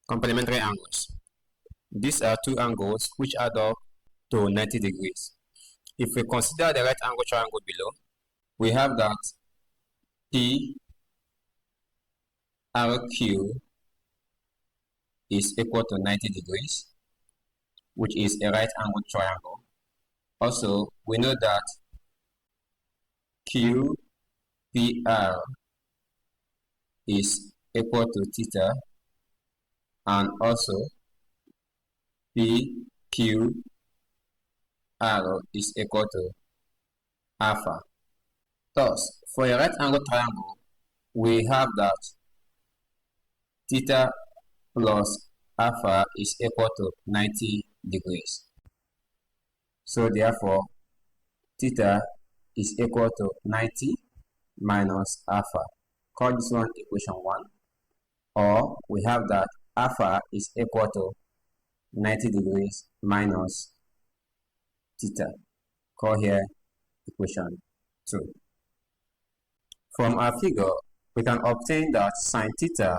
Complementary angles. These are two angles which add up to 90 degrees. If we consider the right angle triangle below, we have that PRQ is equal to 90 degrees, which is a right angle triangle. Also, we know that QPR is equal to theta, and also PQR is equal to alpha. Thus, for a right angle triangle, we have that theta plus alpha is equal to 90 degrees. So therefore, theta is equal to 90 minus alpha. Call this one equation 1. Or we have that alpha is equal to 90 degrees minus theta. Call here equation 2. From our figure, we can obtain that sine theta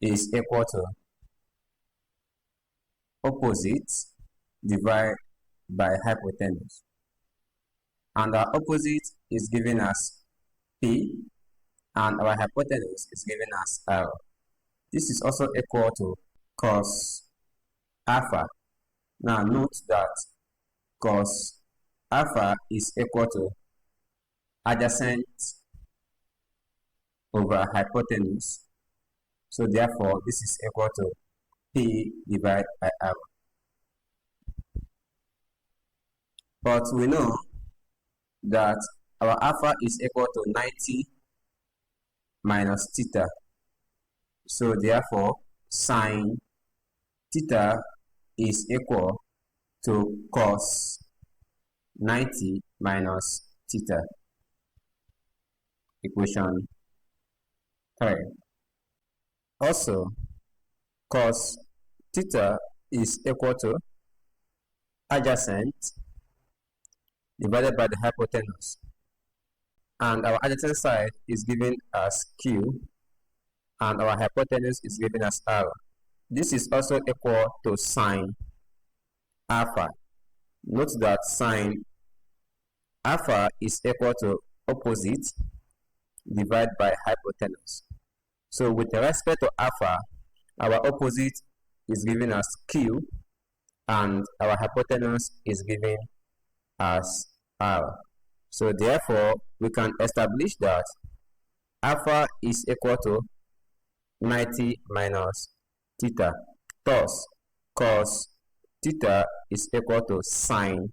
is equal to opposite divided by hypotenuse. And our opposite is given as P, and our hypotenuse is given as R. This is also equal to cos alpha. Now note that cos alpha is equal to adjacent over hypotenuse. So therefore, this is equal to P divided by R. But we know that our alpha is equal to 90 minus theta. So therefore, sine theta is equal to cos 90 minus theta. Equation 3. Also, cos theta is equal to adjacent divided by the hypotenuse, and our adjacent side is given as Q, and our hypotenuse is given as R. This is also equal to sine alpha. Note that sine alpha is equal to opposite divided by hypotenuse. So with respect to alpha, our opposite is given as Q, and our hypotenuse is given as R. So therefore, we can establish that alpha is equal to 90 minus theta. Thus, cos theta is equal to sine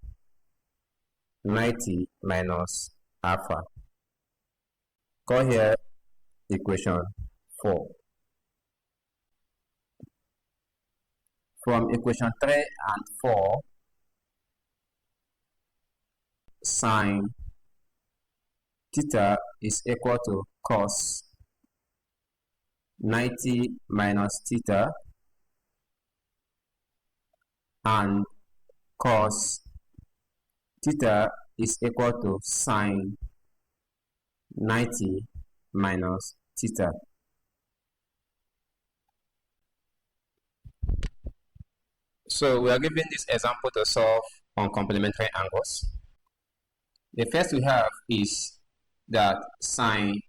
90 minus alpha. Call here equation 4. From equation 3 and 4, sine theta is equal to cos 90 minus theta, and cos theta is equal to sine 90 minus theta. So we are given this example to solve on complementary angles. The first we have is that sine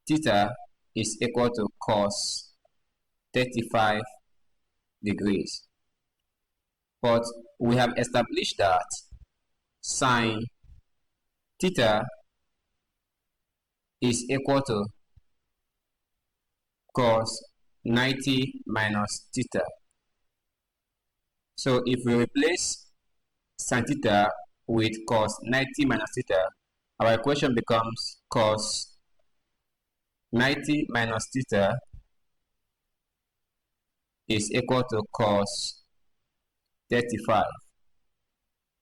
theta is equal to cos 35 degrees. But we have established that sine theta is equal to cos 90 minus theta. So if we replace sine theta with cos 90 minus theta, our equation becomes cos 90 minus theta is equal to cos 35.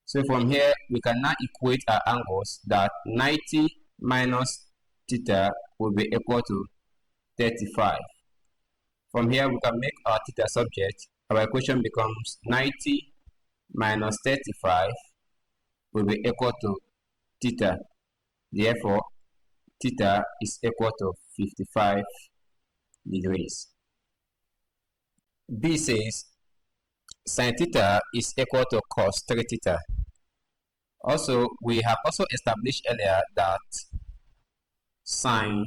So from here, we can now equate our angles that 90 minus theta will be equal to 35. From here, we can make our theta subject. Our equation becomes 90 minus 35 will be equal to theta. Therefore, theta is equal to 55 degrees. B says sin theta is equal to cos 3 theta. Also, we have also established earlier that sin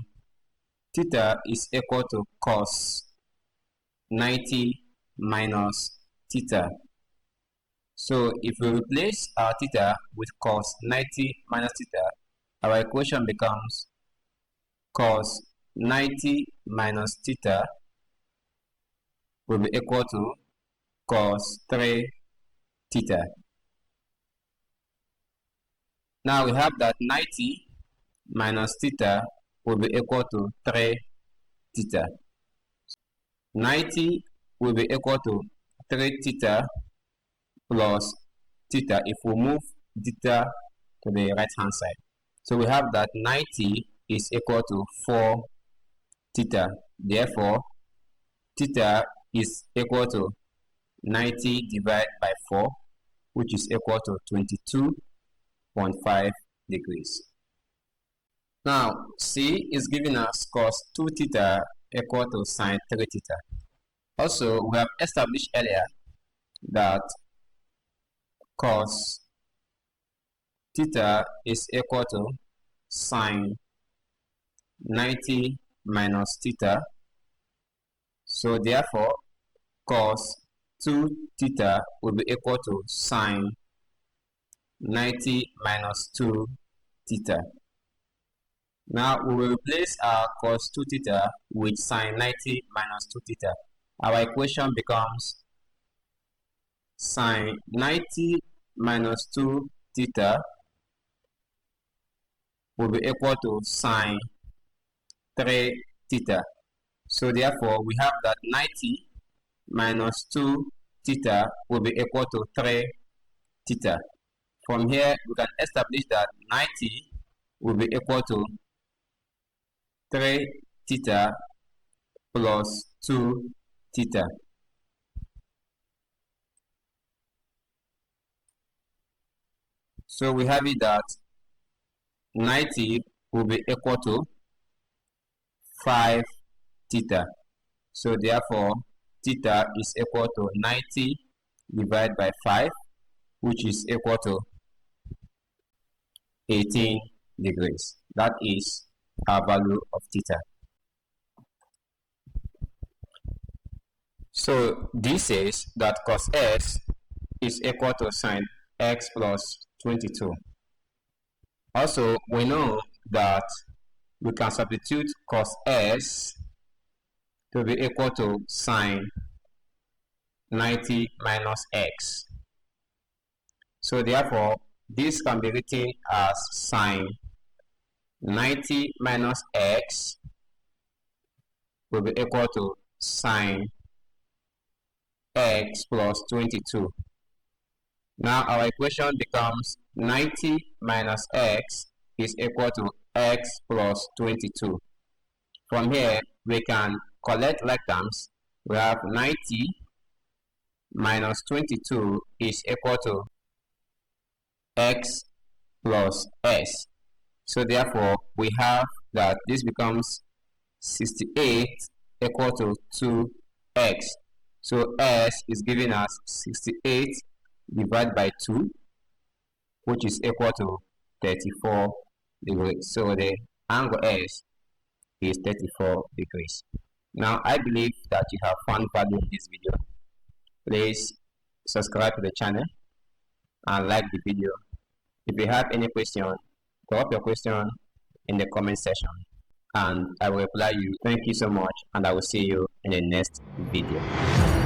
theta is equal to cos 90 minus theta. So if we replace our theta with cos 90 minus theta, our equation becomes cos 90 minus theta will be equal to cos 3 theta. Now we have that 90 minus theta will be equal to 3 theta. 90 will be equal to 3 theta plus theta if we move theta to the right hand side. So we have that 90 is equal to 4 theta. Therefore, theta is equal to 90 divided by 4, which is equal to 22.5 degrees. Now, C is giving us cos 2 theta equal to sin 3 theta. Also, we have established earlier that cos theta is equal to sin 90 minus theta. So therefore, cos 2 theta will be equal to sin 90 minus 2 theta. Now we will replace our cos 2 theta with sin 90 minus 2 theta. Our equation becomes sin 90 minus 2 theta will be equal to sin 3 theta. So therefore, we have that 90 minus 2 theta will be equal to 3 theta. From here, we can establish that 90 will be equal to 3 theta plus 2 theta. So we have it that 90 will be equal to 5 theta. So therefore, theta is equal to 90 divided by 5, which is equal to 18 degrees. That is our value of theta. So this says that cos s is equal to sin x plus 22. Also, we know that we can substitute cos s to be equal to sin 90 minus x. So therefore, this can be written as sin 90 minus x will be equal to sin x plus 22. Now our equation becomes 90 minus x is equal to x plus 22. From here, we can collect like terms. We have 90 minus 22 is equal to x plus s. So therefore, we have that this becomes 68 equal to 2x. So s is giving us 68 divided by 2, which is equal to 34 degrees. So the angle s is 34 degrees. Now I believe that you have found value in this video. Please subscribe to the channel and like the video. If you have any question, drop your question in the comment section and I will reply you. Thank you so much, and I will see you in the next video.